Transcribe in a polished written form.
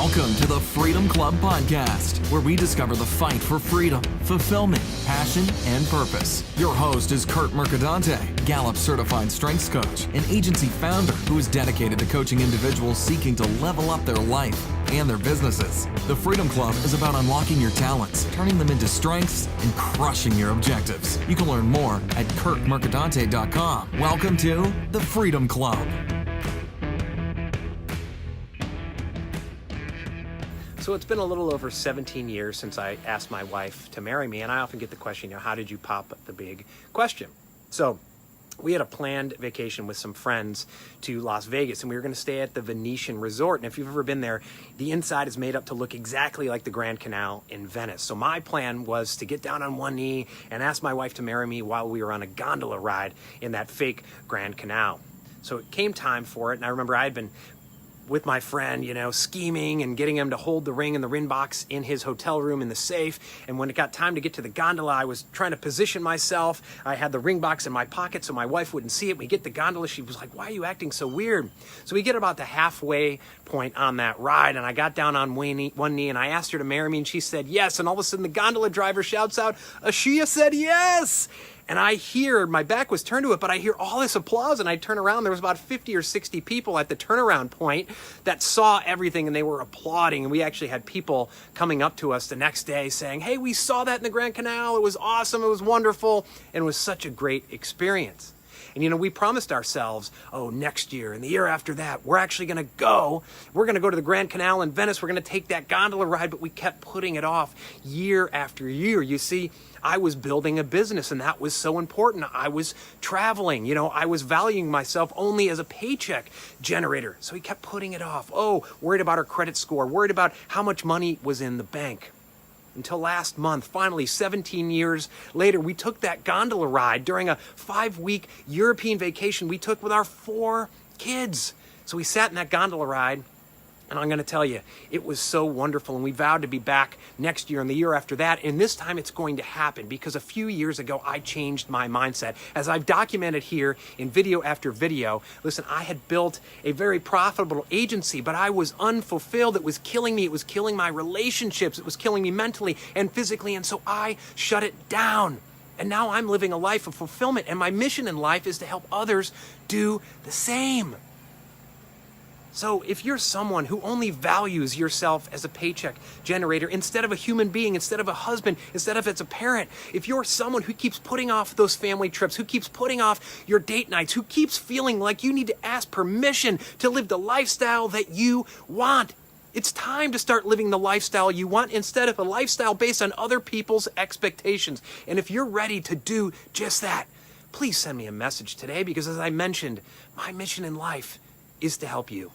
Welcome to the Freedom Club podcast, where we discover the fight for freedom, fulfillment, passion, and purpose. Your host is Curt Gallup certified strengths coach, an agency founder who is dedicated to coaching individuals seeking to level up their life and their businesses. The Freedom Club is about unlocking your talents, turning them into strengths, and crushing your objectives. You can learn more at curtmercadante.com. Welcome to the Freedom Club. So it's been a little over 17 years since I asked my wife to marry me, and I often get the question, how did you pop the big question? So we had a planned vacation with some friends to Las Vegas, and we were going to stay at the Venetian Resort. And if you've ever been there, the inside is made up to look exactly like the Grand Canal in Venice. So my plan was to get down on one knee and ask my wife to marry me while we were on a gondola ride in that fake Grand Canal. So it came time for it, and I remember I had been with my friend, scheming and getting him to hold the ring and the ring box in his hotel room in the safe. And when it got time to get to the gondola, I was trying to position myself. I had the ring box in my pocket so my wife wouldn't see it. We get the gondola. She was like, "Why are you acting so weird?" So we get about the halfway point on that ride, and I got down on one knee and I asked her to marry me, and she said yes. And all of a sudden the gondola driver shouts out, "Ashia said yes!" And I hear, my back was turned to it, but I hear all this applause, and I turn around. There was about 50 or 60 people at the turnaround point that saw everything, and they were applauding. And we actually had people coming up to us the next day saying, "Hey, we saw that in the Grand Canal. It was awesome. It was wonderful. And it was such a great experience." And we promised ourselves, next year and the year after that, we're actually going to go. We're going to go to the Grand Canal in Venice. We're going to take that gondola ride, but we kept putting it off year after year. You see, I was building a business, and that was so important. I was traveling. I was valuing myself only as a paycheck generator. So we kept putting it off. Worried about our credit score, worried about how much money was in the bank. Until last month, finally, 17 years later, we took that gondola ride during a 5-week European vacation we took with our 4 kids. So we sat in that gondola ride, and I'm going to tell you, it was so wonderful, and we vowed to be back next year and the year after that, and this time it's going to happen because a few years ago, I changed my mindset. As I've documented here in video after video, listen, I had built a very profitable agency, but I was unfulfilled. It was killing me. It was killing my relationships. It was killing me mentally and physically, and so I shut it down. And now I'm living a life of fulfillment, and my mission in life is to help others do the same. So if you're someone who only values yourself as a paycheck generator instead of a human being, instead of a husband, instead of as a parent, if you're someone who keeps putting off those family trips, who keeps putting off your date nights, who keeps feeling like you need to ask permission to live the lifestyle that you want, it's time to start living the lifestyle you want instead of a lifestyle based on other people's expectations. And if you're ready to do just that, please send me a message today because, as I mentioned, my mission in life is to help you.